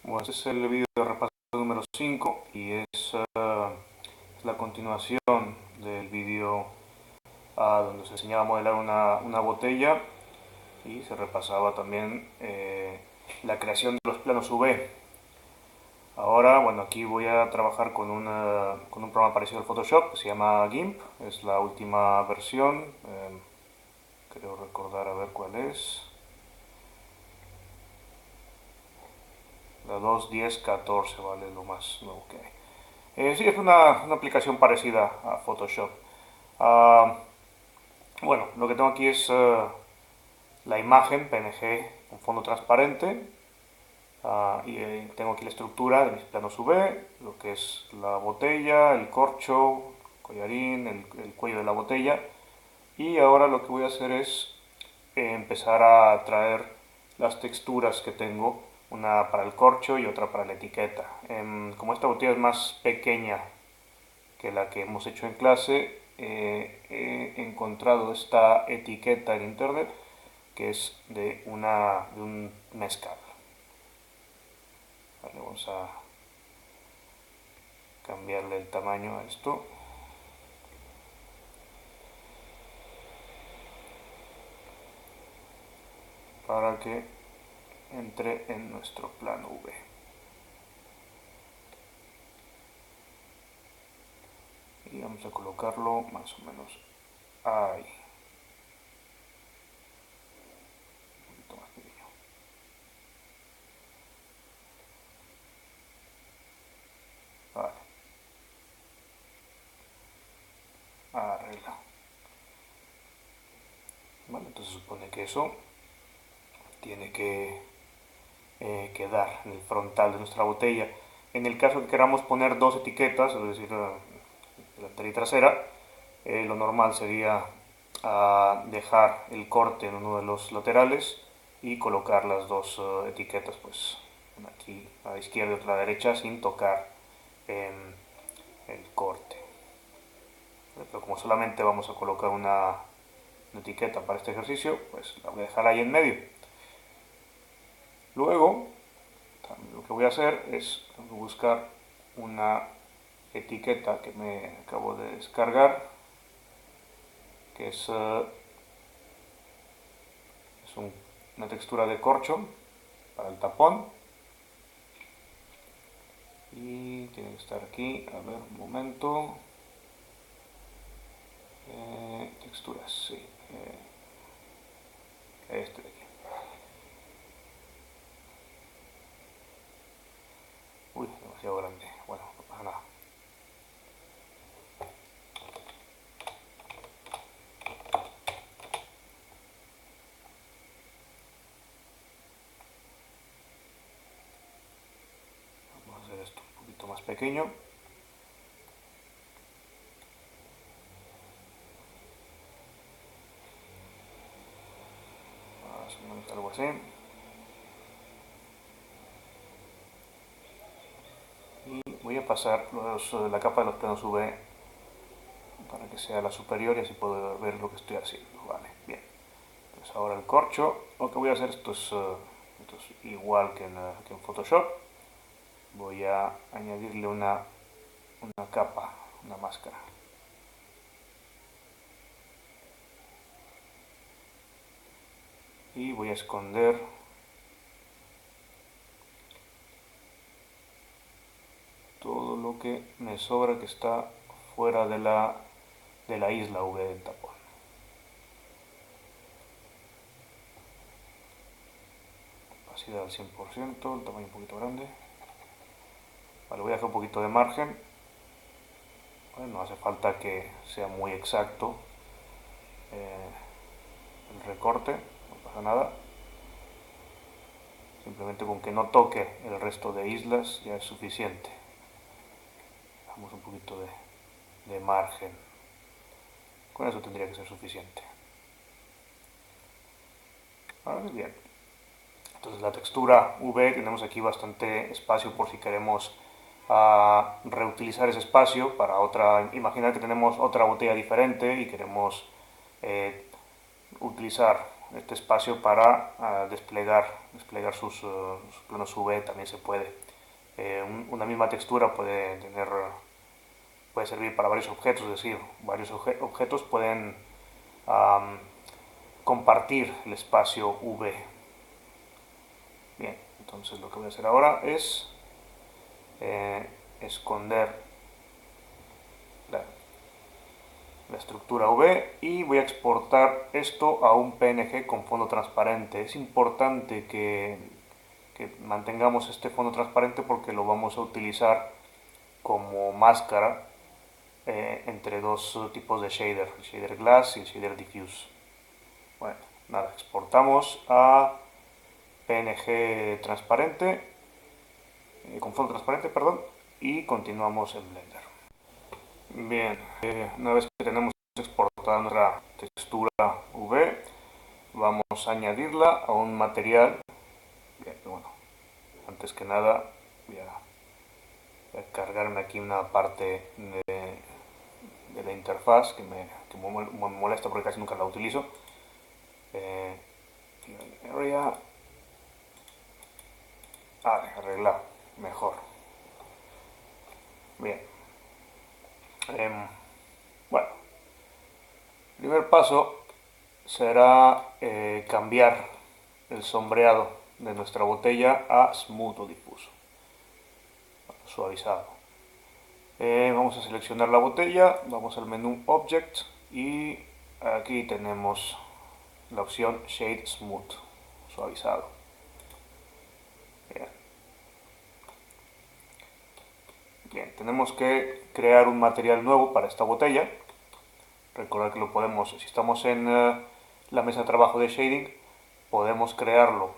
Bueno, este es el vídeo de repaso número 5 y es la continuación del vídeo donde se enseñaba a modelar una botella y se repasaba también la creación de los planos UV. Ahora, bueno, aquí voy a trabajar con un programa parecido al Photoshop que se llama GIMP, es la última versión, creo recordar a ver cuál es, la 2.10.14, vale, lo más nuevo que hay. Sí, es una aplicación parecida a Photoshop. Ah, bueno, lo que tengo aquí es la imagen PNG con fondo transparente. Y tengo aquí la estructura de mis planos UV, lo que es la botella, el corcho, el collarín, el cuello de la botella. Y ahora lo que voy a hacer es empezar a traer las texturas que tengo, una para el corcho y otra para la etiqueta. Como esta botella es más pequeña que la que hemos hecho en clase, he encontrado esta etiqueta en internet que es de un mezcal. Vale, vamos a cambiarle el tamaño a esto para que entre en nuestro plano V. Y vamos a colocarlo más o menos ahí. Un poquito más pequeño. Vale. Arregla. Vale, entonces supone que eso tiene que quedar en el frontal de nuestra botella. En el caso que queramos poner dos etiquetas, es decir, delantera y trasera, lo normal sería dejar el corte en uno de los laterales y colocar las dos etiquetas, pues una aquí a la izquierda y otra a la derecha, sin tocar el corte. Pero como solamente vamos a colocar una etiqueta para este ejercicio, pues la voy a dejar ahí en medio. Luego, lo que voy a hacer es buscar una etiqueta que me acabo de descargar, que es una textura de corcho para el tapón. Y tiene que estar aquí, a ver, un momento. Texturas, sí. Este de aquí. Uy, demasiado grande. Bueno, no pasa nada. Vamos a hacer esto un poquito más pequeño. Más o menos algo así. Y voy a pasar la capa de los planos UV para que sea la superior y así puedo ver lo que estoy haciendo. Vale, bien. Pues ahora el corcho. Lo que voy a hacer, esto es igual que en Photoshop. Voy a añadirle una capa, una máscara. Y voy a esconder todo lo que me sobra que está fuera de la isla V del tapón. Opacidad al 100%, el tamaño un poquito grande. Vale, voy a dejar un poquito de margen. Bueno, no hace falta que sea muy exacto el recorte, no pasa nada. Simplemente con que no toque el resto de islas ya es suficiente. Damos un poquito de margen. Con eso tendría que ser suficiente. Vale, bien. Entonces la textura V, tenemos aquí bastante espacio por si queremos reutilizar ese espacio para otra. Imaginar que tenemos otra botella diferente y queremos utilizar este espacio para desplegar sus planos UV, también se puede. Una misma textura puede servir para varios objetos, es decir, varios objetos pueden um, compartir el espacio UV. Bien, entonces lo que voy a hacer ahora es esconder la, la estructura UV y voy a exportar esto a un PNG con fondo transparente. Es importante que mantengamos este fondo transparente porque lo vamos a utilizar como máscara entre dos tipos de shader, el shader glass y el shader diffuse. Bueno, nada, exportamos a PNG transparente, con fondo transparente, perdón, y continuamos en Blender. Bien, una vez que tenemos exportada nuestra textura UV, vamos a añadirla a un material. Bien, bueno, antes que nada voy a cargarme aquí una parte de la interfaz que me molesta porque casi nunca la utilizo. Area. Arreglado, mejor. Bien. Bueno, el primer paso será cambiar el sombreado de nuestra botella a smooth o difuso, suavizado. Vamos a seleccionar la botella, vamos al menú Object y aquí tenemos la opción Shade Smooth, suavizado. Bien. Bien, tenemos que crear un material nuevo para esta botella. Recordad que lo podemos, si estamos en la mesa de trabajo de shading, podemos crearlo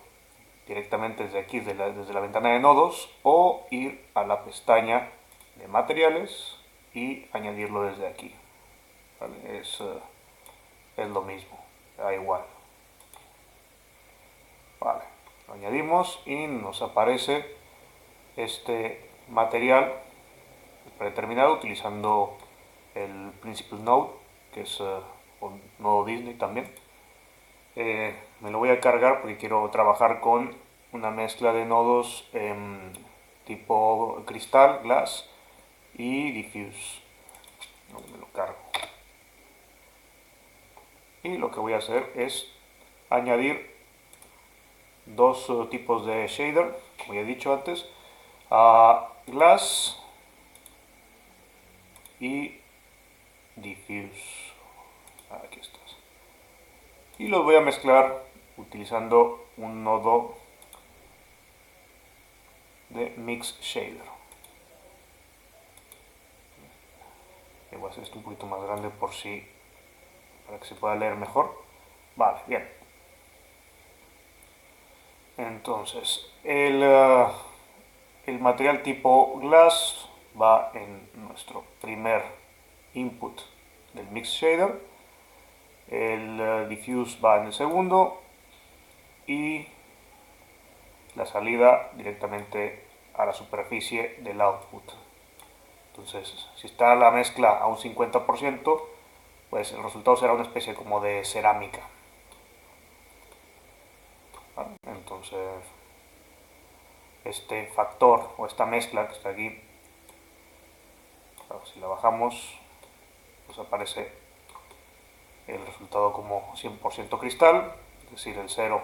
directamente desde aquí, desde la ventana de nodos, o ir a la pestaña de materiales y añadirlo desde aquí. ¿Vale? Es lo mismo, da igual. Vale, lo añadimos y nos aparece este material predeterminado utilizando el Principal Node, que es un nodo Disney también. Me lo voy a cargar porque quiero trabajar con una mezcla de nodos tipo cristal, glass y diffuse. Me lo cargo. Y lo que voy a hacer es añadir dos tipos de shader, como ya he dicho antes, a glass y diffuse. Aquí estás. Y los voy a mezclar utilizando un nodo de Mix Shader. Y voy a hacer esto un poquito más grande para que se pueda leer mejor. Vale, bien. Entonces, el material tipo glass va en nuestro primer input del Mix Shader. El diffuse va en el segundo y la salida directamente a la superficie del output. Entonces, si está la mezcla a un 50%, pues el resultado será una especie como de cerámica. ¿Vale? Entonces, este factor o esta mezcla que está aquí, si la bajamos, pues aparece el resultado como 100% cristal, es decir, el cero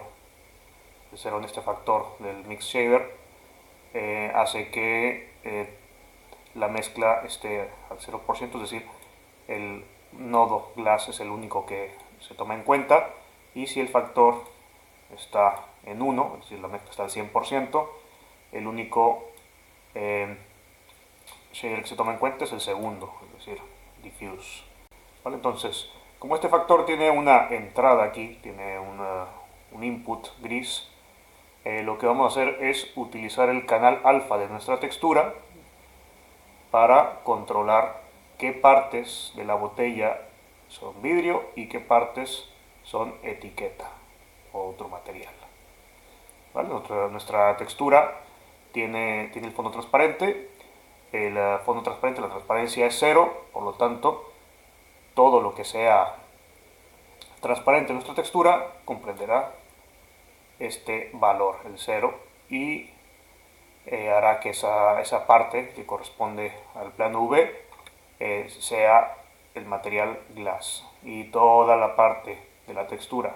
en este factor del mix shader hace que la mezcla esté al 0%, es decir, el nodo glass es el único que se toma en cuenta, y si el factor está en 1, es decir, la mezcla está al 100%, el único shader que se toma en cuenta es el segundo, es decir, diffuse. ¿Vale? Entonces, como este factor tiene una entrada aquí, tiene un input gris, lo que vamos a hacer es utilizar el canal alfa de nuestra textura para controlar qué partes de la botella son vidrio y qué partes son etiqueta o otro material. ¿Vale? Nuestra textura tiene el fondo transparente. El fondo transparente, la transparencia es cero, por lo tanto, todo lo que sea transparente nuestra textura, comprenderá este valor, el 0, y hará que esa parte que corresponde al plano V sea el material glass, y toda la parte de la textura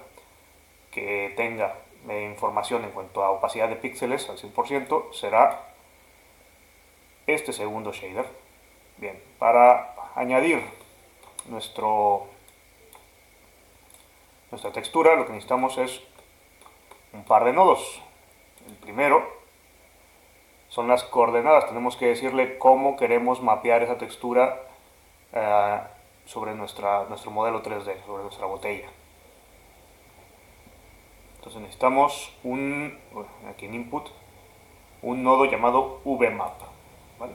que tenga información en cuanto a opacidad de píxeles al 100% será este segundo shader. Bien, para añadir nuestra textura, lo que necesitamos es un par de nodos. El primero son las coordenadas. Tenemos que decirle cómo queremos mapear esa textura sobre nuestro modelo 3D, sobre nuestra botella. Entonces necesitamos aquí en input, un nodo llamado vmap. ¿Vale?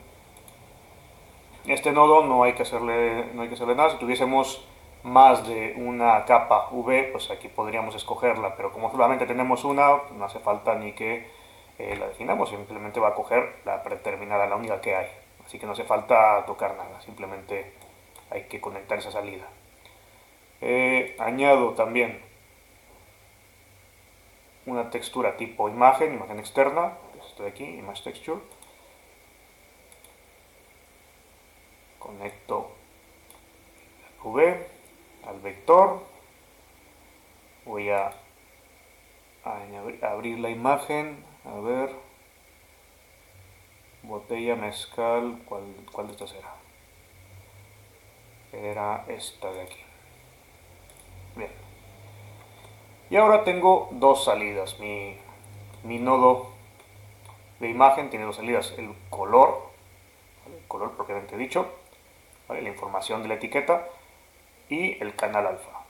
Este nodo no hay que hacerle nada. Si tuviésemos más de una capa V, pues aquí podríamos escogerla, pero como solamente tenemos una, no hace falta ni que la definamos, simplemente va a coger la predeterminada, la única que hay. Así que no hace falta tocar nada, simplemente hay que conectar esa salida. Añado también una textura tipo imagen externa, esto de aquí, image texture. Conecto V al vector. Voy a abrir la imagen, a ver, botella mezcal, ¿cuál de estas era? Era esta de aquí. Bien. Y ahora tengo dos salidas. Mi nodo de imagen tiene dos salidas. El color propiamente dicho, ¿vale? La información de la etiqueta, y el canal alfa.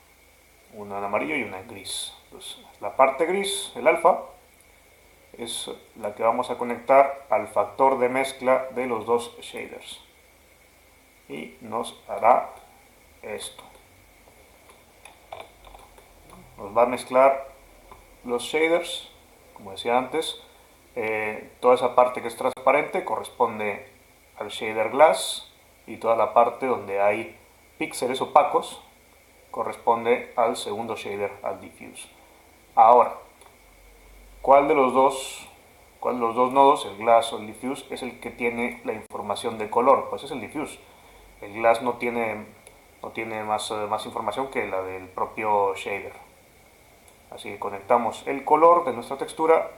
Una en amarillo y una en gris. Entonces, la parte gris, el alfa, es la que vamos a conectar al factor de mezcla de los dos shaders. Y nos hará esto. Nos va a mezclar los shaders, como decía antes. Toda esa parte que es transparente corresponde al shader glass, y toda la parte donde hay píxeles opacos corresponde al segundo shader, al diffuse. Ahora, ¿cuál de los dos nodos, el glass o el diffuse, es el que tiene la información de color? Pues es el diffuse. El glass no tiene más información que la del propio shader. Así que conectamos el color de nuestra textura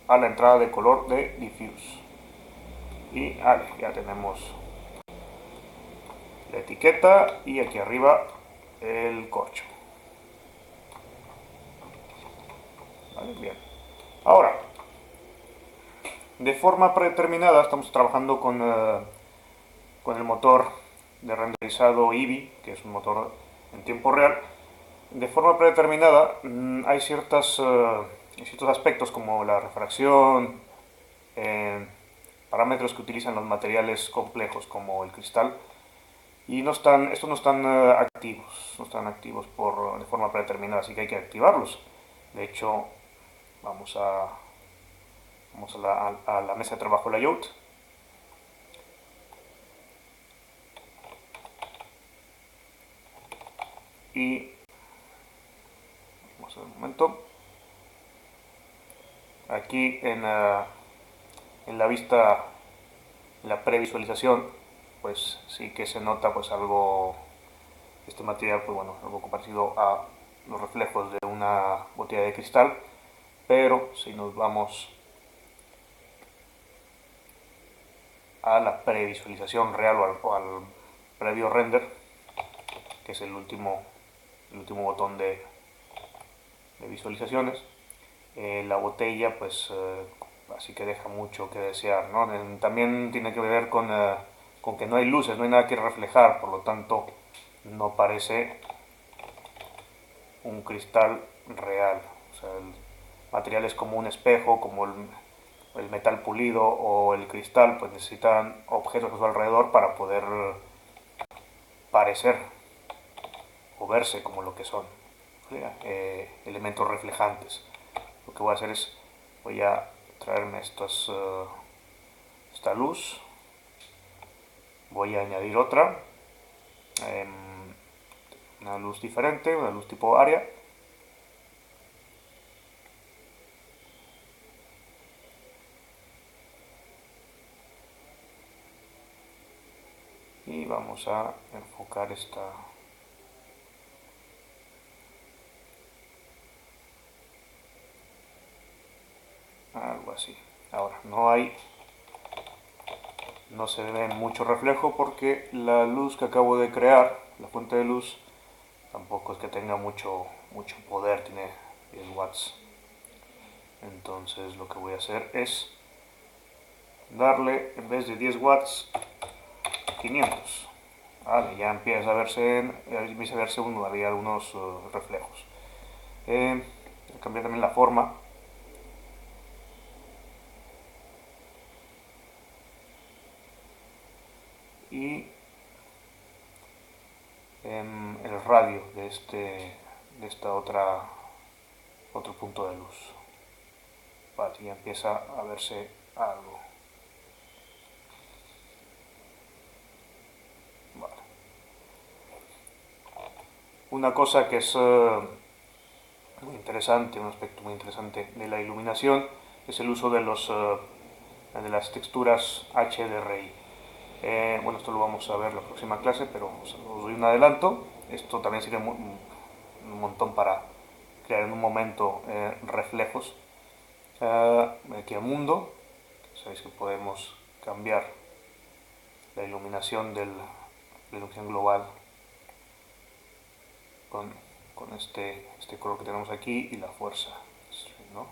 a la entrada de color de diffuse. Y ya tenemos la etiqueta y aquí arriba el corcho. ¿Vale? Bien. Ahora, de forma predeterminada, estamos trabajando con el motor de renderizado Eevee, que es un motor en tiempo real. De forma predeterminada hay ciertos aspectos como la refracción, parámetros que utilizan los materiales complejos como el cristal, y estos no están activos, de forma predeterminada, así que hay que activarlos. De hecho, vamos a la mesa de trabajo layout. Y vamos a ver un momento. Aquí en la vista, en la previsualización, pues sí que se nota pues algo, este material, pues bueno, algo parecido a los reflejos de una botella de cristal. Pero si nos vamos a la previsualización real o al previo render, que es el último botón de visualizaciones, la botella pues así que deja mucho que desear, ¿no? También tiene que ver con que no hay luces, no hay nada que reflejar, por lo tanto no parece un cristal real. O sea, el material es como un espejo, como el metal pulido o el cristal, pues necesitan objetos a su alrededor para poder parecer o verse como lo que son, elementos reflejantes. Lo que voy a hacer es, voy a traerme esta luz, voy a añadir otra, una luz diferente, una luz tipo área. Y vamos a enfocar esta. Algo así. Ahora, no se ve mucho reflejo porque la luz que acabo de crear, la fuente de luz, tampoco es que tenga mucho poder, tiene 10 watts. Entonces lo que voy a hacer es darle, en vez de 10 watts, 500. Vale, ya empieza a verse, había algunos reflejos. Cambié también la forma. Y el radio de esta otro punto de luz. Vale, ya empieza a verse algo. Vale. Una cosa que es muy interesante, un aspecto muy interesante de la iluminación es el uso de de las texturas HDRI. Bueno, esto lo vamos a ver en la próxima clase, pero os doy un adelanto. Esto también sirve un montón para crear en un momento reflejos. Aquí al mundo, sabéis que podemos cambiar la iluminación la iluminación global con este color que tenemos aquí y la fuerza, ¿no?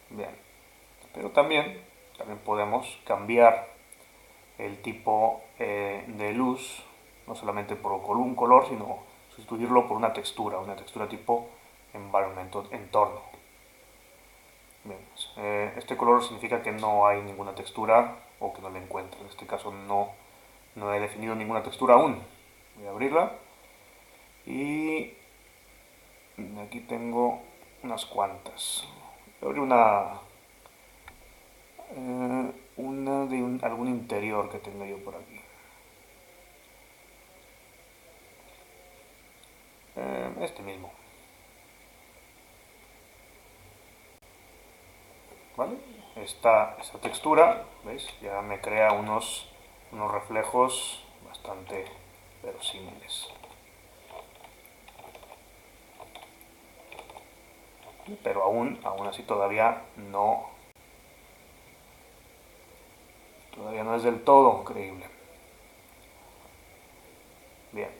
Bien, pero también podemos cambiar el tipo de luz, no solamente por un color, sino sustituirlo por una textura tipo environment, entorno. Bien, este color significa que no hay ninguna textura o que no la encuentro. En este caso no he definido ninguna textura aún. Voy a abrirla y aquí tengo unas cuantas. Voy a abrir una de algún interior que tenga yo por aquí. Este mismo. ¿Vale? Esta textura, ¿veis? Ya me crea unos reflejos bastante verosímiles. Pero aún así todavía no es del todo creíble. Bien,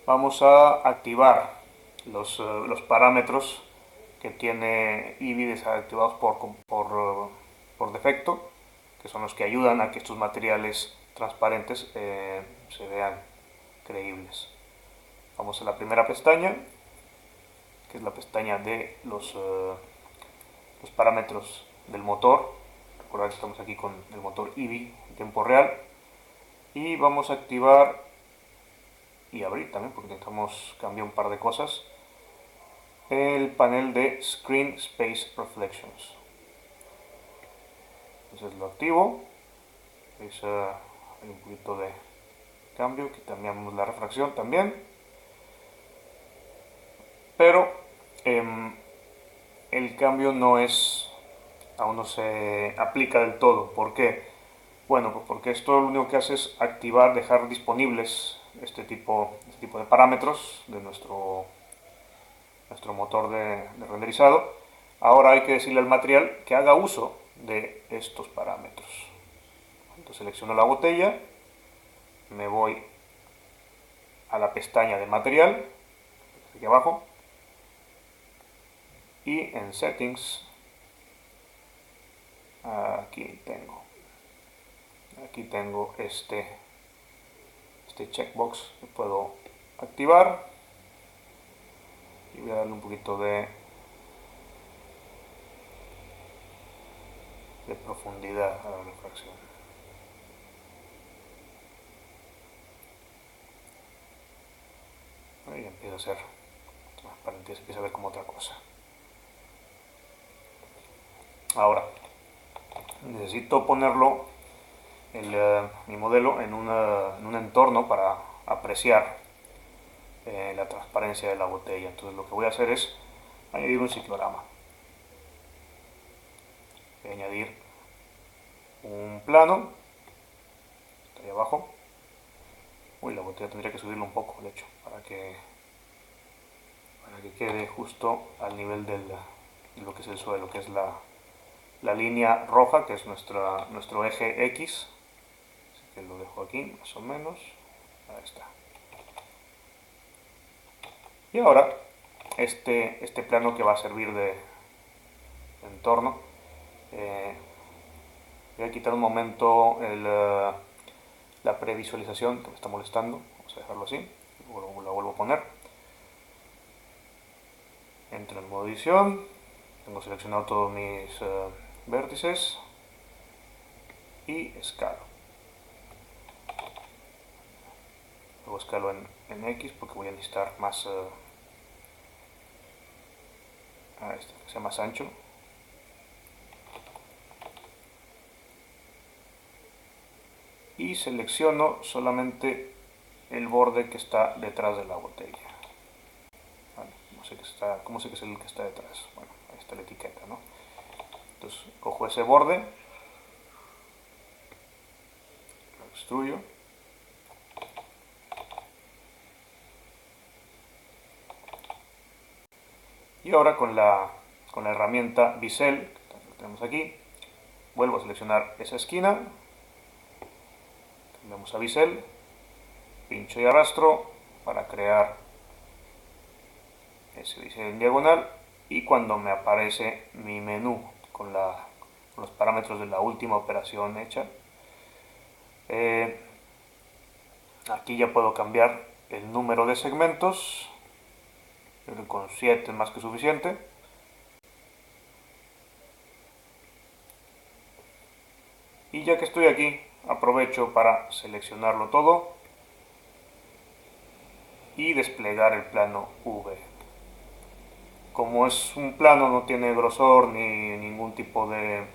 vamos a activar los parámetros que tiene Eevee desactivados por defecto, que son los que ayudan a que estos materiales transparentes se vean creíbles. Vamos a la primera pestaña, que es la pestaña de los parámetros del motor. Recordad que estamos aquí con el motor Eevee en tiempo real. Y vamos a activar y abrir también, porque necesitamos cambiar un par de cosas, el panel de Screen Space Reflections. Entonces lo activo. ¿Veis? Hay un poquito de cambio, que cambiamos la refracción también. Pero el cambio aún no se aplica del todo. ¿Por qué? Bueno, pues porque esto lo único que hace es dejar disponibles este tipo de parámetros de nuestro motor de renderizado. Ahora hay que decirle al material que haga uso de estos parámetros. Entonces selecciono la botella, me voy a la pestaña de material, aquí abajo, y en Settings, aquí tengo este checkbox que puedo activar y voy a darle un poquito de profundidad a la refracción. Y empieza a ser transparente, se empieza a ver como otra cosa. Ahora, necesito ponerlo mi modelo en un entorno para apreciar la transparencia de la botella. Entonces lo que voy a hacer es añadir un ciclorama. Voy a añadir un plano, está ahí abajo. Uy, la botella tendría que subirlo un poco, de hecho, para que quede justo al nivel de lo que es el suelo, que es la línea roja, que es nuestro eje X. Así que lo dejo aquí, más o menos. Ahí está. Y ahora, este plano que va a servir de entorno, eh, voy a quitar un momento la previsualización que me está molestando. Vamos a dejarlo así. La vuelvo a poner. Entro en modo edición. Tengo seleccionado todos mis vértices. Y escalo. Luego escalo en X porque voy a necesitar más... que sea más ancho. Y selecciono solamente el borde que está detrás de la botella. Vale, ¿cómo sé que es el que está detrás? Bueno, ahí está la etiqueta, ¿no? Entonces cojo ese borde, lo extruyo. Y ahora con la herramienta Bisel, que tenemos aquí, vuelvo a seleccionar esa esquina, cambiamos a Bisel, pincho y arrastro para crear ese bisel en diagonal, y cuando me aparece mi menú con los parámetros de la última operación hecha, aquí ya puedo cambiar el número de segmentos. Creo que con 7 es más que suficiente. Y ya que estoy aquí, aprovecho para seleccionarlo todo y desplegar el plano V. Como es un plano, no tiene grosor ni ningún tipo de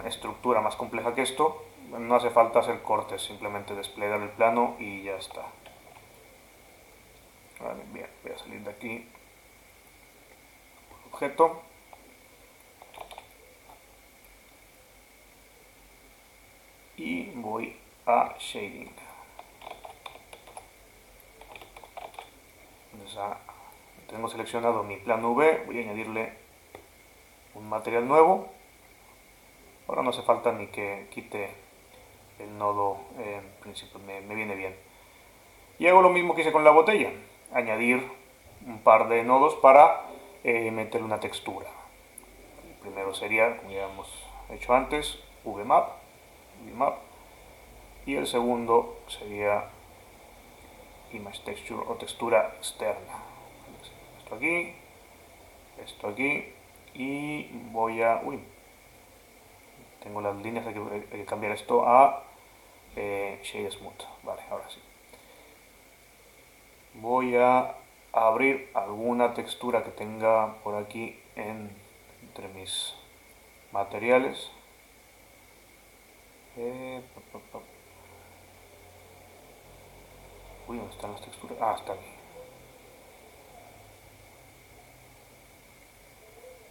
estructura más compleja que esto, no hace falta hacer cortes, simplemente desplegar el plano y ya está. Vale, bien, voy a salir de aquí, objeto, y voy a shading. Entonces, tengo seleccionado mi plano V, voy a añadirle un material nuevo. Ahora no hace falta ni que quite el nodo principal, me viene bien. Y hago lo mismo que hice con la botella, añadir un par de nodos para meter una textura. El primero sería, como ya hemos hecho antes, VMap, y el segundo sería Image Texture o textura externa. Esto aquí, y voy a... Uy, tengo las líneas, hay que cambiar esto a Shade Smooth. Vale, ahora sí. Voy a abrir alguna textura que tenga por aquí entre mis materiales. Uy, ¿dónde están las texturas? Ah, está aquí.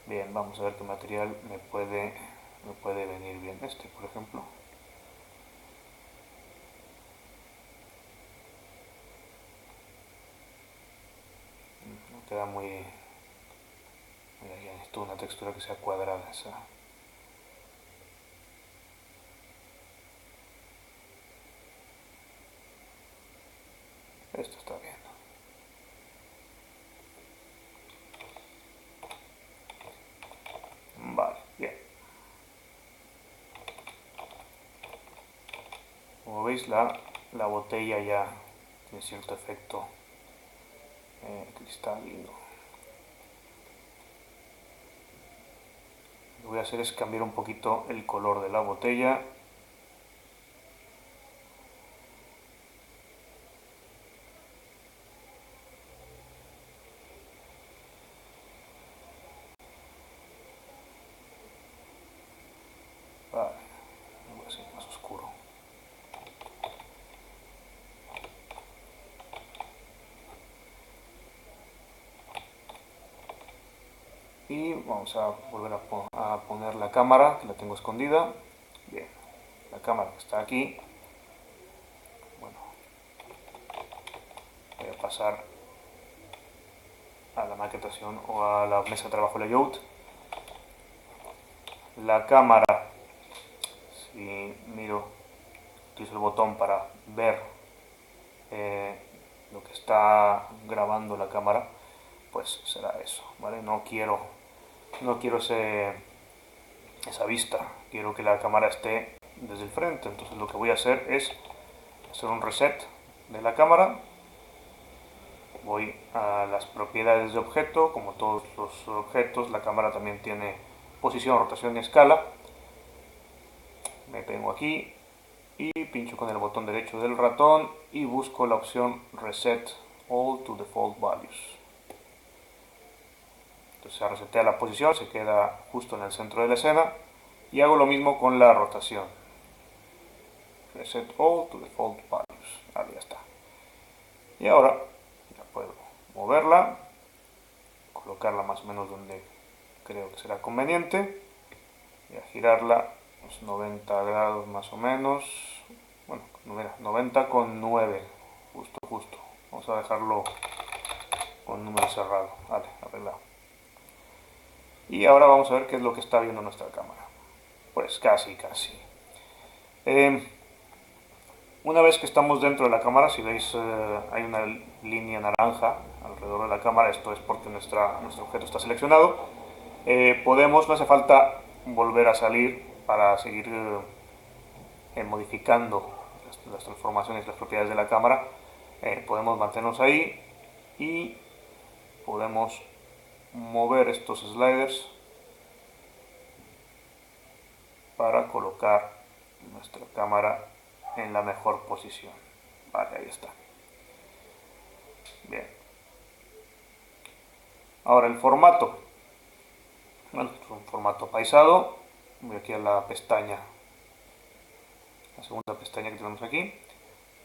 Bien, vamos a ver qué material me puede venir bien. Este, por ejemplo. No queda muy... Mira, ya necesito una textura que sea cuadrada. Esto está bien. Vale, bien. Como veis, la botella ya tiene cierto efecto cristalino. Lo que voy a hacer es cambiar un poquito el color de la botella. Vale, lo voy a hacer más oscuro. Y vamos a volver a poner la cámara, que la tengo escondida. Bien, la cámara que está aquí. Bueno, voy a pasar a la maquetación o a la mesa de trabajo layout. La cámara, si miro, utilizo el botón para ver eh, lo que está grabando la cámara, pues será eso, ¿vale? No quiero esa vista, quiero que la cámara esté desde el frente, entonces lo que voy a hacer es hacer un reset de la cámara. Voy a las propiedades de objeto, como todos los objetos, la cámara también tiene posición, rotación y escala. Me tengo aquí y pincho con el botón derecho del ratón y busco la opción Reset All to Default Values. Entonces se resetea la posición, se queda justo en el centro de la escena y hago lo mismo con la rotación. Reset All to Default Values. Ahí ya está. Y ahora ya puedo moverla, colocarla más o menos donde creo que será conveniente y a girarla unos 90 grados más o menos. Bueno, mira, 90 con 9, justo. Vamos a dejarlo con número cerrado. Vale, arreglado. Y ahora vamos a ver qué es lo que está viendo nuestra cámara. Pues casi. Eh, una vez que estamos dentro de la cámara, si veis hay una línea naranja alrededor de la cámara, esto es porque nuestro objeto está seleccionado. No hace falta volver a salir para seguir modificando las transformaciones, las propiedades de la cámara. Podemos mantenernos ahí y podemos mover estos sliders para colocar nuestra cámara en la mejor posición. Vale, ahí está. Bien. Ahora el formato. Bueno, es un formato paisado. Voy aquí a la pestaña, la segunda pestaña que tenemos aquí,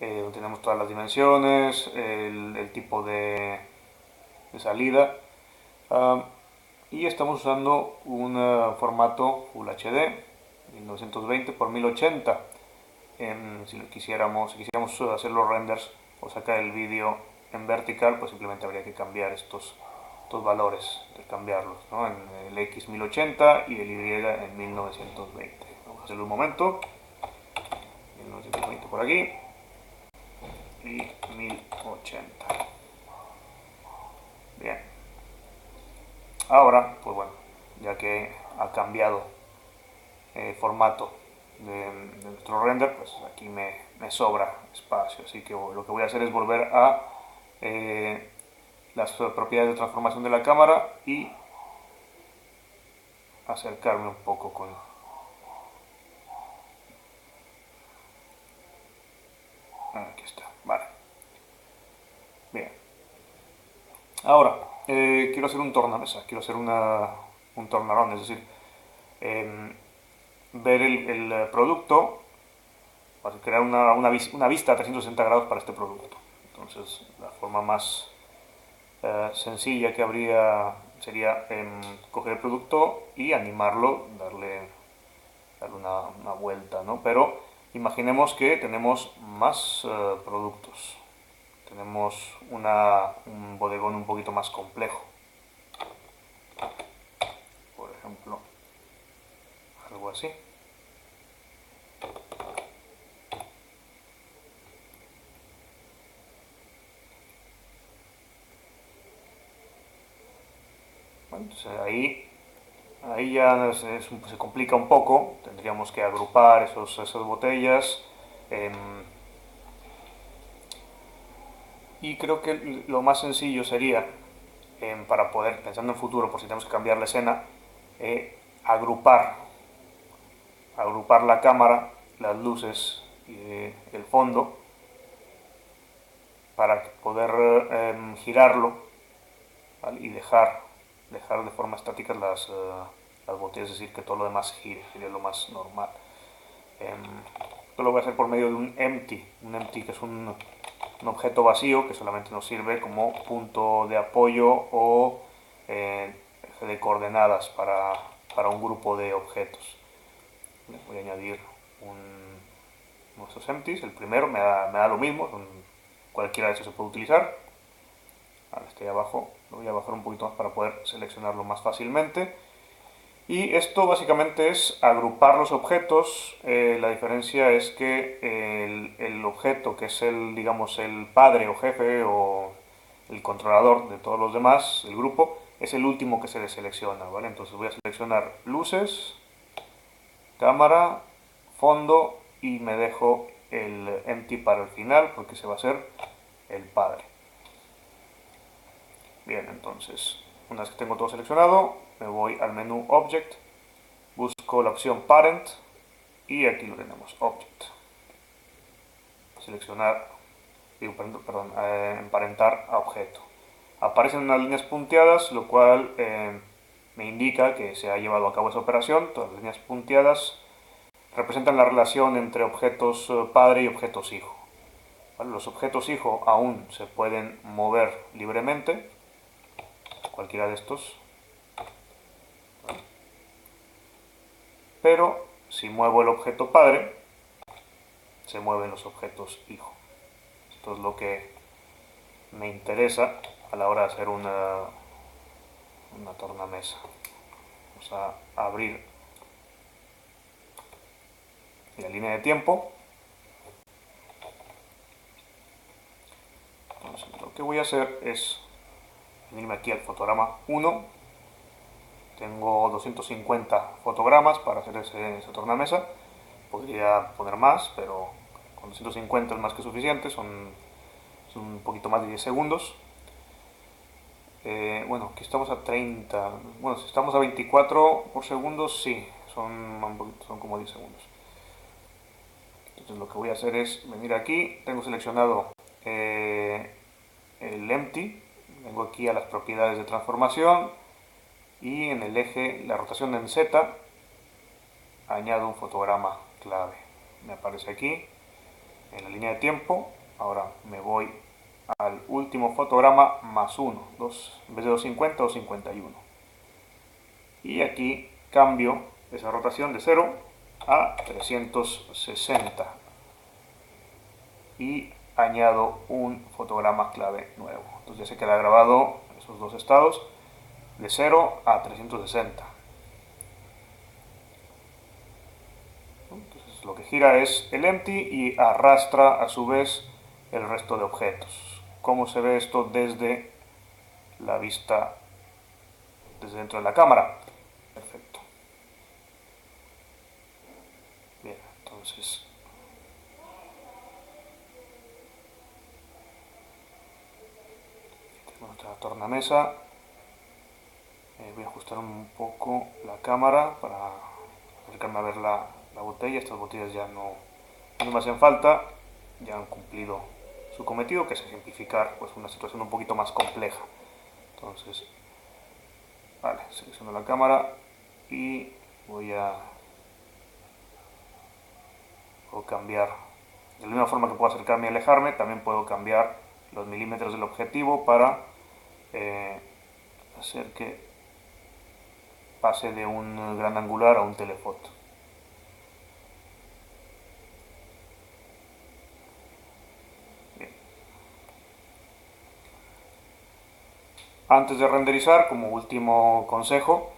donde tenemos todas las dimensiones, el tipo de salida. Y estamos usando un formato Full HD 1920 x 1080. Si quisiéramos hacer los renders o sacar el vídeo en vertical, pues simplemente habría que cambiar estos valores, de cambiarlos, ¿no? En el X 1080 y el Y en 1920. Vamos a hacerlo un momento. 1920 por aquí y 1080. Bien. Ahora, pues bueno, ya que ha cambiado el formato de nuestro render, pues aquí me sobra espacio, así que lo que voy a hacer es volver a las propiedades de transformación de la cámara y acercarme un poco con... Aquí está, vale. Bien. Ahora, quiero hacer un tornamesa, quiero hacer un tornarón, es decir, ver el producto, para crear una vista a 360 grados para este producto. Entonces, la forma más sencilla que habría sería coger el producto y animarlo, darle una vuelta, ¿no? Pero imaginemos que tenemos más productos. Tenemos un bodegón un poquito más complejo. Por ejemplo, algo así. Bueno, entonces ahí ya se complica un poco. Tendríamos que agrupar esas botellas. Y creo que lo más sencillo sería, para poder, pensando en futuro, por si tenemos que cambiar la escena, agrupar la cámara, las luces y el fondo para poder girarlo, ¿vale? Y dejar de forma estática las botellas, es decir, que todo lo demás gire, sería lo más normal. Esto lo voy a hacer por medio de un empty que es un objeto vacío que solamente nos sirve como punto de apoyo o de coordenadas para un grupo de objetos. Voy a añadir nuestros empties. El primero me da lo mismo, cualquiera de estos se puede utilizar. Ahora estoy abajo, lo voy a bajar un poquito más para poder seleccionarlo más fácilmente. Y esto básicamente es agrupar los objetos. La diferencia es que el objeto, que es digamos, el padre o jefe o el controlador de todos los demás, el grupo, es el último que se le selecciona, ¿vale? Entonces voy a seleccionar luces, cámara, fondo y me dejo el empty para el final porque se va a hacer el padre. Bien, entonces, una vez que tengo todo seleccionado, me voy al menú Object, busco la opción Parent y aquí lo tenemos, Object. Seleccionar, perdón, emparentar a objeto. Aparecen unas líneas punteadas, lo cual me indica que se ha llevado a cabo esa operación. Todas las líneas punteadas representan la relación entre objetos padre y objetos hijo. ¿Vale? Los objetos hijo aún se pueden mover libremente, cualquiera de estos. ¿Vale? Pero si muevo el objeto padre, se mueven los objetos hijo. Esto es lo que me interesa a la hora de hacer una tornamesa. Vamos a abrir la línea de tiempo. Entonces, lo que voy a hacer es venirme aquí al fotograma 1. Tengo 250 fotogramas para hacer esa tornamesa. Podría poner más, pero con 250 es más que suficiente. Son un poquito más de 10 segundos. Bueno, aquí estamos a 30. Bueno, si estamos a 24 por segundo, sí, son como 10 segundos. Entonces lo que voy a hacer es venir aquí. Tengo seleccionado el empty. Vengo aquí a las propiedades de transformación y en el eje, la rotación en Z, añado un fotograma clave. Me aparece aquí en la línea de tiempo. Ahora me voy al último fotograma más 1, en vez de 250, 251. Y aquí cambio esa rotación de 0 a 360 y añado un fotograma clave nuevo. Entonces ya se queda grabado esos dos estados de 0 a 360. Entonces lo que gira es el empty y arrastra a su vez el resto de objetos. ¿Cómo se ve esto desde la vista, desde dentro de la cámara? Perfecto. Bien, entonces nuestra tornamesa. Voy a ajustar un poco la cámara para acercarme a ver la botella. Estas botellas ya no me hacen falta, ya han cumplido su cometido, que es simplificar pues, una situación un poquito más compleja. Entonces, vale, selecciono la cámara y puedo cambiar, de la misma forma que puedo acercarme y alejarme, también puedo cambiar los milímetros del objetivo para hacer que pase de un gran angular a un telefoto. Bien. Antes de renderizar, como último consejo,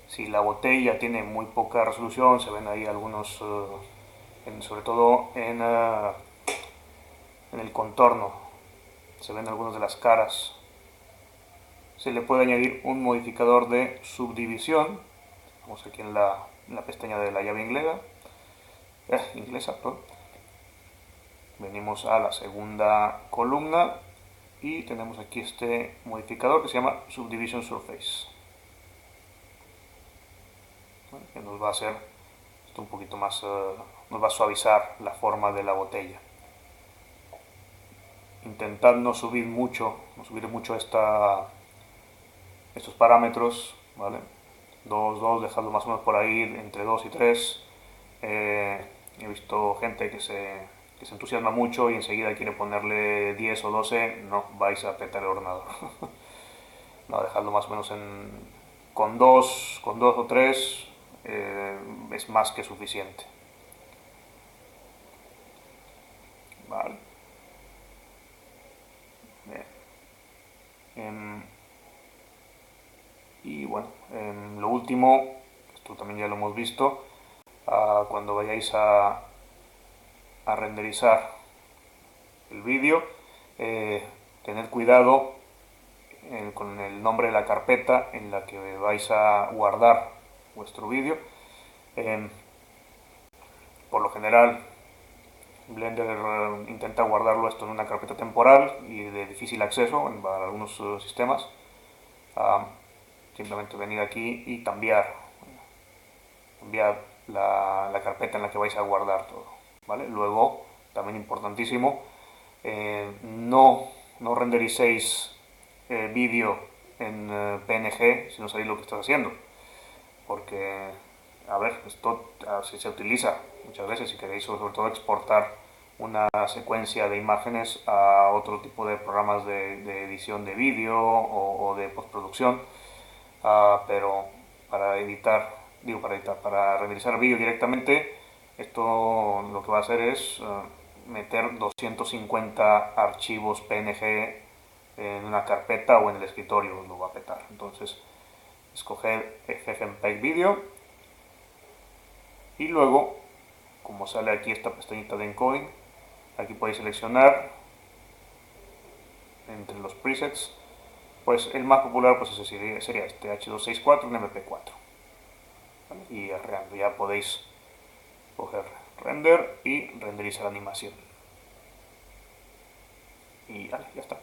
si la botella tiene muy poca resolución, se ven ahí algunos, sobre todo en el contorno, se ven algunas de las caras. Se le puede añadir un modificador de subdivisión. Vamos aquí en la pestaña de la llave inglesa. Venimos a la segunda columna y tenemos aquí este modificador que se llama Subdivision Surface. Que nos va a hacer esto un poquito más, nos va a suavizar la forma de la botella. Intentad no subir mucho estos parámetros, ¿vale? 2, dejadlo más o menos por ahí entre 2 y 3. He visto gente que se entusiasma mucho y enseguida quiere ponerle 10 o 12, no vais a petar el ordenador. no, dejarlo más o menos con dos o tres es más que suficiente. Vale. Bien. Em, y bueno, lo último, esto también ya lo hemos visto, cuando vayáis a renderizar el vídeo, tened cuidado con el nombre de la carpeta en la que vais a guardar vuestro vídeo. Eh, por lo general, Blender intenta guardarlo esto en una carpeta temporal y de difícil acceso para algunos sistemas. Uh, Simplemente venir aquí y cambiar la carpeta en la que vais a guardar todo. ¿Vale? Luego, también importantísimo, no rendericéis vídeo en PNG si no sabéis lo que estás haciendo. Porque, a ver, esto se utiliza muchas veces si queréis sobre todo exportar una secuencia de imágenes a otro tipo de programas de edición de vídeo o de postproducción, pero para renderizar vídeo directamente, esto lo que va a hacer es meter 250 archivos PNG en una carpeta o en el escritorio, lo va a petar. Entonces, escoger FFmpeg Video y luego, como sale aquí esta pestañita de encoding, aquí podéis seleccionar entre los presets, pues el más popular pues ese sería este H264 en MP4, ¿vale? Y ya podéis coger render y renderizar la animación y vale, ya está.